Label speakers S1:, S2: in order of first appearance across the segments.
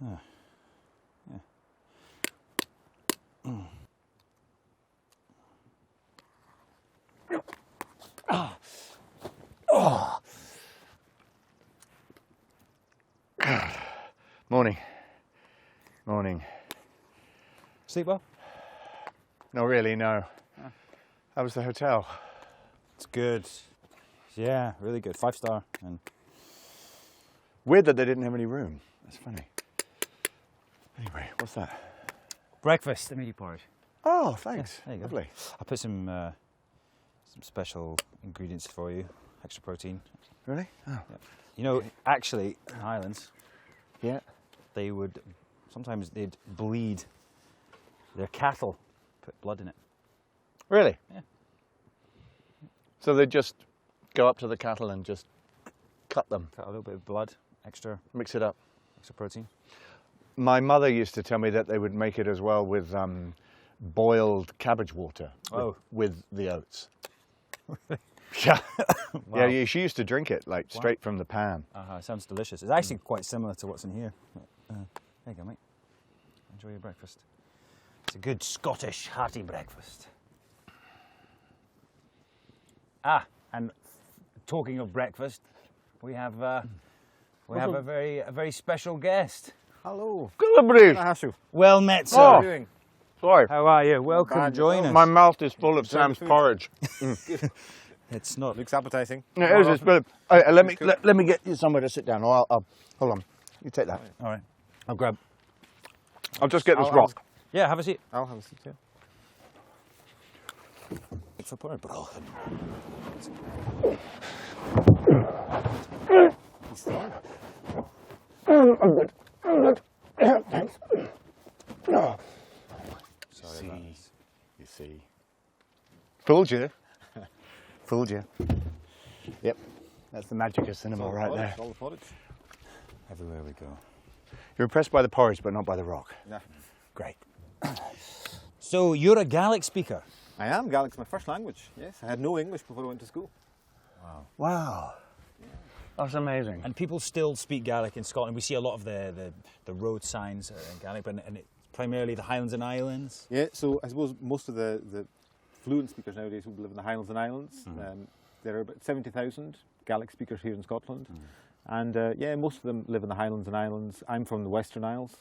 S1: Yeah.
S2: Morning. Morning.
S1: Sleep well?
S2: Not really, no. How was the hotel?
S1: It's good. Yeah, really good. 5-star. And
S2: Weird that they didn't have any room. That's funny. Anyway, what's that?
S1: breakfast, the meaty porridge.
S2: Oh, thanks.
S1: There you go.
S2: Lovely.
S1: I put some special ingredients for you, extra protein.
S2: Really? Oh.
S1: Yeah. You know, actually, in the Highlands,
S2: Yeah.
S1: they would, sometimes they'd bleed their cattle, put blood in it.
S2: Really?
S1: Yeah.
S2: So they just go up to the cattle and just cut them,
S1: Cut a little bit of blood, extra
S2: mix it up.
S1: protein.
S2: My mother used to tell me that they would make it as well with boiled cabbage water with the oats. Yeah.
S1: Wow.
S2: Yeah, she used to drink it like straight from the pan.
S1: It sounds delicious. It's actually quite similar to what's in here. There you go, mate. Enjoy your breakfast. It's a good Scottish hearty breakfast. And talking of breakfast, we have a very special guest.
S3: Hello.
S2: Gillebride.
S1: Well met, sir.
S2: Oh.
S3: How are you doing?
S2: Sorry.
S1: How are you? Welcome, join us.
S2: My mouth is full of Sam's
S3: food.
S2: porridge.
S1: It's not.
S3: Looks appetizing.
S2: Yeah, it is. It's good. Let me get you somewhere to sit down. Or I'll hold on. You take that.
S1: All right. I'll grab.
S2: I'll just get this
S3: I'll-
S2: rock.
S1: Yeah, have a seat.
S3: I'll have a seat here.
S1: It's a porridge.
S2: Thanks.
S1: Sorry about this.
S2: You see. Fooled you. Fooled you. Yep. That's the magic of cinema right there.
S3: All the porridge.
S1: Everywhere we go.
S2: You're impressed by the porridge, but not by the rock.
S3: Yeah.
S1: Great. So you're a Gaelic speaker.
S3: I am. Gaelic's my first language. Yes. I had no English before I went to school.
S2: Wow. That's amazing.
S1: And people still speak Gaelic in Scotland. We see a lot of the road signs are in Gaelic, and it's primarily the Highlands and Islands.
S3: Yeah. So I suppose most of the fluent speakers nowadays who live in the Highlands and Islands. There are about 70,000 Gaelic speakers here in Scotland. And yeah, most of them live in the Highlands and Islands. I'm from the Western Isles,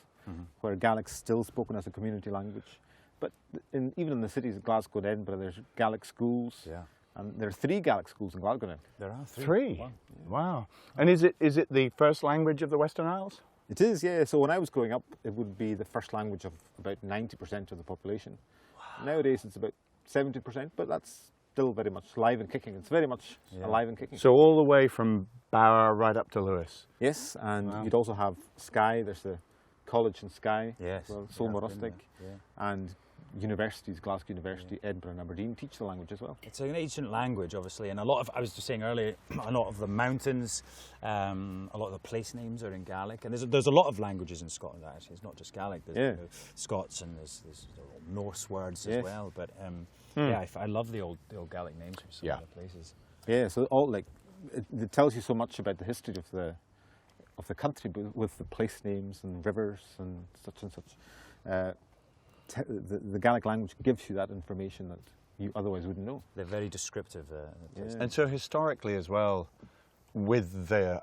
S3: where Gaelic's still spoken as a community language. But even in the cities of Glasgow and Edinburgh, there's Gaelic schools.
S1: Yeah.
S3: And there are 3 Gaelic schools in Glasgow now.
S1: There are 3.
S2: 3? Wow. And is it the first language of the Western Isles?
S3: It is, yeah. So when I was growing up, it would be the first language of about 90% of the population. Wow. Nowadays, it's about 70%, but that's still very much live and kicking. It's very much alive and kicking.
S2: So all the way from Bauer right up to Lewis.
S3: Yes, and you'd also have Skye. There's the college in Skye.
S1: Yes.
S3: Well, Solmar Rustic.
S1: Yeah.
S3: And universities, Glasgow University, Edinburgh and Aberdeen teach the language as well.
S1: It's an ancient language, obviously, and a lot of, I was just saying earlier, a lot of the mountains, a lot of the place names are in Gaelic, and there's a lot of languages in Scotland, actually. It's not just Gaelic, there's Scots and there's Norse words as well, but yeah, I love the old Gaelic names for some of the places.
S3: Yeah, so all it tells you so much about the history of the country with the place names and rivers and such. The Gaelic language gives you that information that you otherwise wouldn't know.
S1: They're very descriptive.
S2: And so historically as well, with the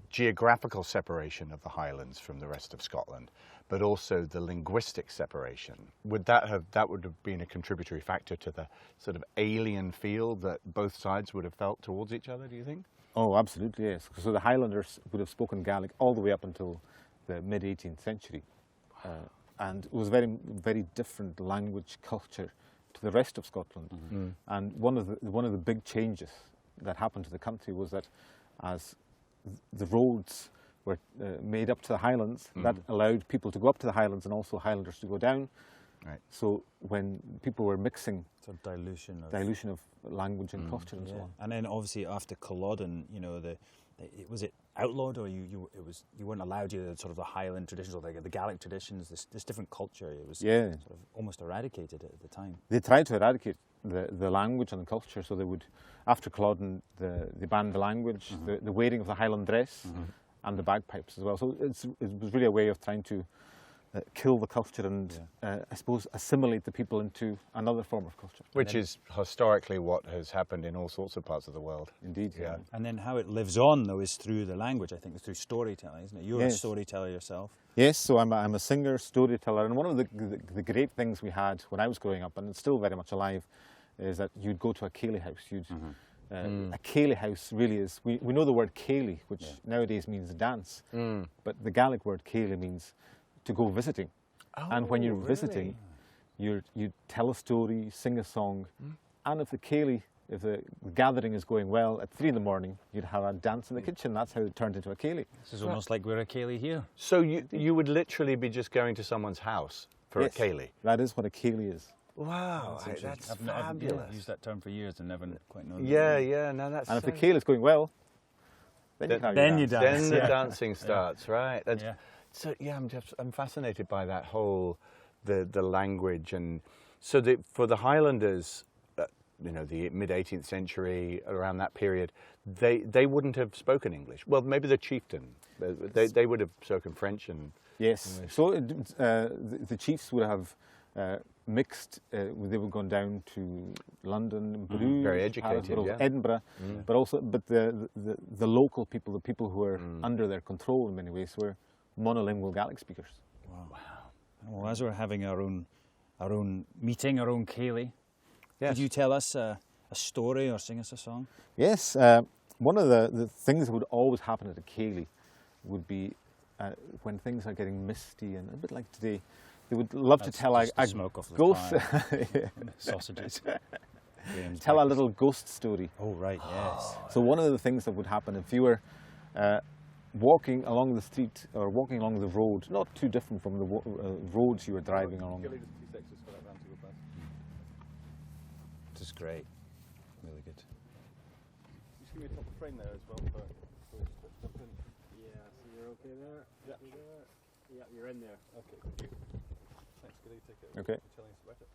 S2: geographical separation of the Highlands from the rest of Scotland, but also the linguistic separation, would have been a contributory factor to the sort of alien feel that both sides would have felt towards each other, do you think?
S3: Oh, absolutely, yes. So the Highlanders would have spoken Gaelic all the way up until the mid-18th century. And it was a very, very different language culture to the rest of Scotland. And one of the big changes that happened to the country was that as the roads were made up to the Highlands, that allowed people to go up to the Highlands and also Highlanders to go down. Right. So when people were mixing,
S1: sort of dilution of language and culture and so on. And then obviously after Culloden, you know, was it outlawed, or you weren't allowed the sort of the Highland traditions or the Gaelic traditions, this different culture? It was sort of almost eradicated at the time.
S3: They tried to eradicate the language and the culture, so they would, after Culloden, they banned the language, the wearing of the Highland dress, and the bagpipes as well. So it was really a way of trying to kill the culture and, I suppose, assimilate the people into another form of culture.
S2: Which is historically what has happened in all sorts of parts of the world.
S3: Indeed, yeah.
S1: And then how it lives on, though, is through the language. I think it's through storytelling, isn't it? You're
S3: Yes.
S1: a storyteller yourself.
S3: Yes, so I'm a singer, storyteller, and one of the great things we had when I was growing up, and it's still very much alive, is that you'd go to a ceilidh house. A ceilidh house really is, we know the word ceilidh, which nowadays means dance, but the Gaelic word ceilidh means to go visiting. And when you're visiting, you tell a story, sing a song, and if the ceilidh, if the gathering is going well, at 3 in the morning, you'd have a dance in the kitchen. That's how it turned into a ceilidh.
S1: This is almost like we're a ceilidh here.
S2: So you would literally be just going to someone's house for a ceilidh?
S3: That is what a ceilidh is.
S2: Wow, that's fabulous.
S1: I've used that term for years and never quite known.
S2: Yeah, no, that's.
S3: And if the ceilidh is going well, then you dance.
S2: Then the dancing starts, right?
S1: Yeah.
S2: So yeah, I'm fascinated by that whole the language, and so for the Highlanders, the mid 18th century, around that period, they wouldn't have spoken English. Well, maybe the chieftain, they would have spoken French and.
S3: Yes.
S2: English.
S3: So the chiefs would have mixed. They would gone down to London, Bruges,
S2: very educated,
S3: Paris,
S2: yeah.
S3: Edinburgh, but the local people, the people who were under their control in many ways, were monolingual Gaelic speakers.
S1: Wow. Well, as we're having our own meeting, our own ceilidh, could you tell us a story or sing us a song?
S3: Yes. One of the things that would always happen at a ceilidh would be when things are getting misty and a bit like today. They would love to tell a
S1: smoke off the
S3: ghost,
S1: sausages.
S3: tell a little ghost story.
S1: Oh right, yes.
S3: So one of the things that would happen if you were walking along the street or walking along the road, not too different from the roads you were driving along.
S1: This is great. Really good.
S4: Just give me a top of frame there as well. Yeah, so you're okay there? Yeah, you're in there. Okay, thank you. Thanks, good take it.
S3: Okay.
S4: Telling us about it.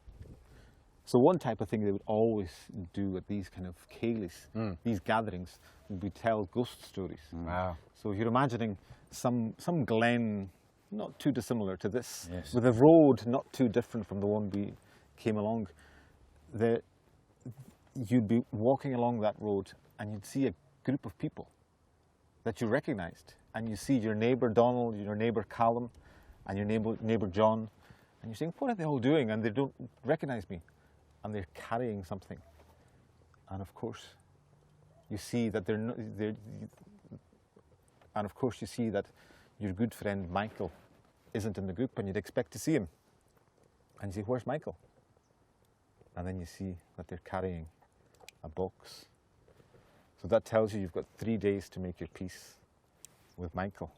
S3: So one type of thing they would always do at these kind of ceilidhs, these gatherings, would be tell ghost stories.
S2: Wow.
S3: So if you're imagining some glen not too dissimilar to this,
S1: Yes.
S3: with a road not too different from the one we came along, you'd be walking along that road and you'd see a group of people that you recognised, and you see your neighbour Donald, your neighbour Callum, and your neighbour John, and you're saying, what are they all doing? And they don't recognise me, and they're carrying something. And of course, you see that you see that your good friend Michael isn't in the group, and you'd expect to see him. And you say, where's Michael? And then you see that they're carrying a box. So that tells you you've got 3 days to make your peace with Michael.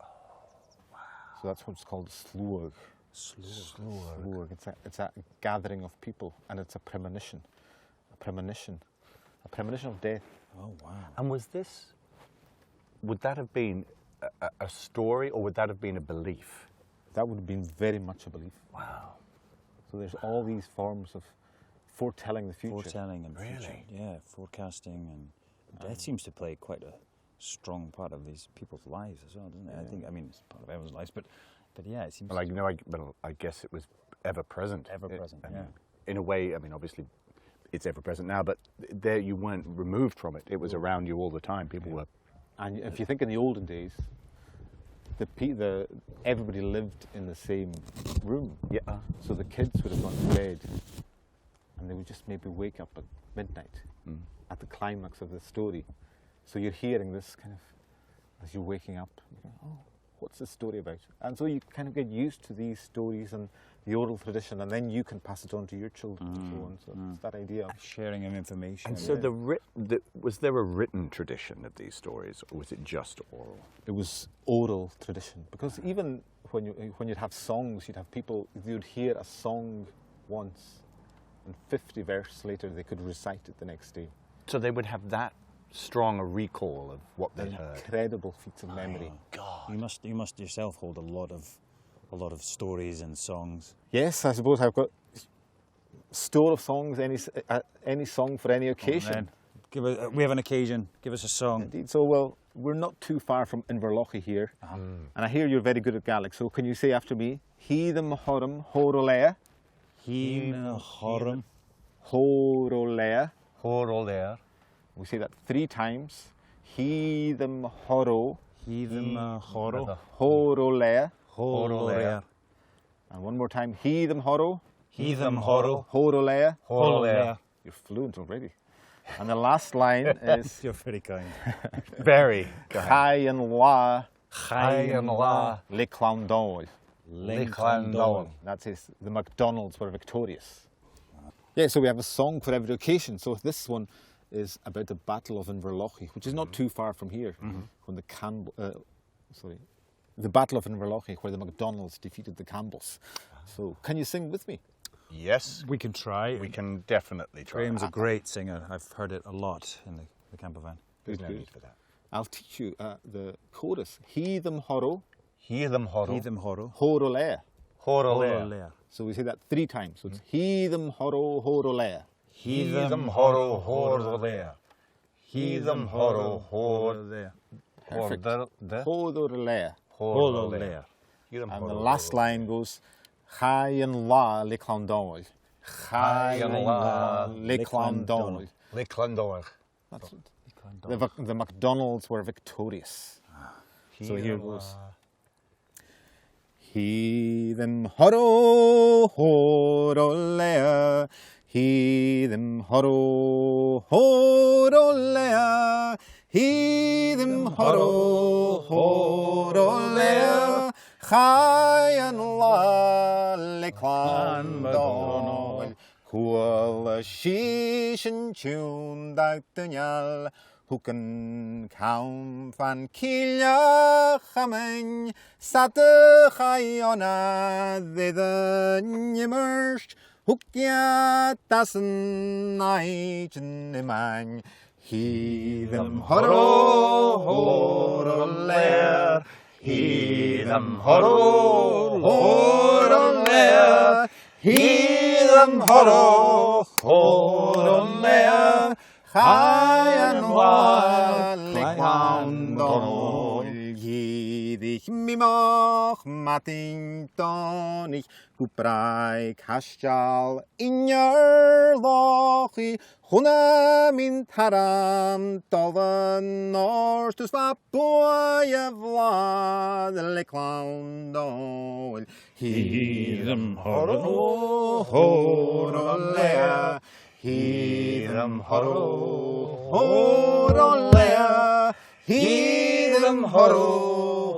S3: Oh, wow. So that's what's called slúg. Slúg. It's a gathering of people, and it's a premonition of death.
S1: Oh wow.
S2: And would that have been a story, or would that have been a belief?
S3: That would have been very much a belief.
S2: Wow.
S3: So there's all these forms of foretelling the future.
S1: Foretelling and future.
S2: Really?
S1: Yeah, forecasting, and death seems to play quite a strong part of these people's lives as well, doesn't it? I mean, it's part of everyone's lives, but yeah, it seems.
S2: Well, I guess it was ever present.
S1: Ever present, yeah.
S2: In a way, I mean, obviously, it's ever present now, but there you weren't removed from it. It was around you all the time. People were.
S3: And if you think in the olden days, everybody lived in the same room.
S2: Yeah.
S3: So the kids would have gone to bed, and they would just maybe wake up at midnight at the climax of the story. So you're hearing this kind of as you're waking up. You're going, oh, what's this story about? And so you kind of get used to these stories and the oral tradition, and then you can pass it on to your children and so on. So it's that idea of
S1: sharing of information.
S2: And so was there a written tradition of these stories, or was it just oral?
S3: it was oral tradition, because even when you'd have songs, you'd hear a song once, and 50 verses later they could recite it the next day.
S2: So they would have that strong a recall of what they'd heard.
S3: Incredible feats of memory.
S2: God.
S1: You must yourself hold a lot of stories and songs.
S3: Yes, I suppose I've got store of songs, any song for any occasion.
S1: we have an occasion. Give us a song.
S3: Indeed. So, well, we're not too far from Inverlochy here. And I hear you're very good at Gaelic, so can you say after me, Heathem Horum Horolea?
S1: Heathem Horum
S3: Horolea.
S2: Horolea.
S3: We say that 3 times. Heathem Horo.
S1: Heathem Horo
S3: Horolea.
S1: Horolea.
S3: And one more time. Heathem Horo.
S1: Heathem Horo
S3: Horolea.
S1: Horolea.
S3: You're fluent already. And the last line is
S1: You're very kind.
S2: Very.
S3: Chayan La
S2: Chayan La
S3: Le Clondon.
S2: Liclandon.
S3: That is, the MacDonalds were victorious. Yeah, so we have a song for every occasion. So this one is about the Battle of Inverlochy, which is not too far from here, when the Battle of Inverlochy, where the MacDonalds defeated the Campbells. So can you sing with me?
S2: Yes,
S1: We can try.
S2: we can definitely try.
S1: Graham's a great singer. I've heard it a lot in the camper van.
S2: There's no
S3: Good.
S2: need for that.
S3: I'll teach you the chorus. Heathem Horo,
S2: Heathem Horo.
S1: Heathem Horo
S3: Horolea.
S2: Horolea.
S1: Horolea.
S3: So we say that 3 times. So it's Heathem Horo, Horolea.
S2: Heathem Horo Horolea. Heathem Horo
S1: Horolea.
S3: Perfect.
S2: Horolea.
S3: Horolea.
S1: Horolea.
S2: Heathem
S3: And the
S2: Horo
S3: last
S2: Horolea.
S3: line goes, Chayan La Le Clondon. Chayan La Le Clondon.
S2: Liclandon.
S3: That's it. The MacDonalds were victorious. So here goes. Heathem Horo Horolea. Heathem Horo Horolea. Heathem Horo Horolea. Chayan La Le Clondon. Cool shishin tune dagdanyal. Hoeken kaum van kilja chamen. Sate chayona the nimmerst. Hoekja tassen naiten iman. Heathem horo horolea. Heathem horo horolea. Heathem horo horolea. Chayan La Le Clondon. Jedig mimach mating donich. Guprai kashal in your lochi. Huna min taram tovan north to swap boy of Vlad Le Clondon. Heathem horo horolea. Heathem horo horolea. Heathem horo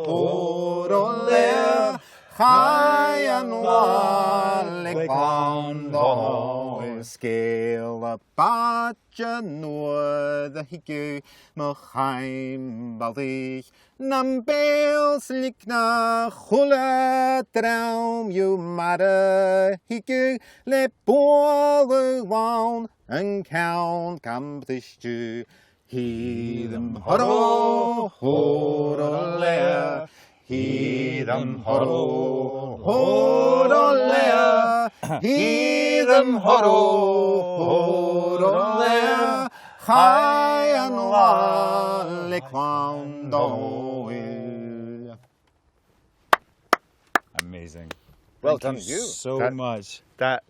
S3: horolea. Chayan La Le Clondon. Scale up batja noor the hiku. Mochaim baldig. Nam beels likna chula traum you mare hiku. Le boile wan and count competition. Heathem horo horolea. Heathem horo horolea. Heathem horo horolea. Chayan La Le Clondon.
S1: Amazing.
S2: Well
S1: Thank
S2: done,
S1: you so
S2: That-
S1: much.
S2: That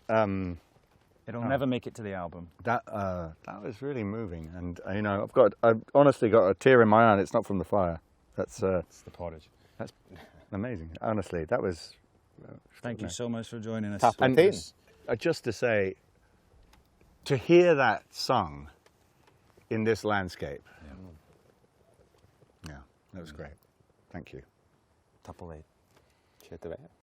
S1: It'll never make it to the album.
S2: that was really moving, and you know, I've honestly got a tear in my eye. And it's not from the fire. That's
S1: It's the porridge.
S2: amazing. Honestly, that was.
S1: Thank you so much for joining us.
S3: And
S2: Just to say, to hear that sung in this landscape, yeah, that was great. Thank you.
S1: Tapple eight.
S3: Cheer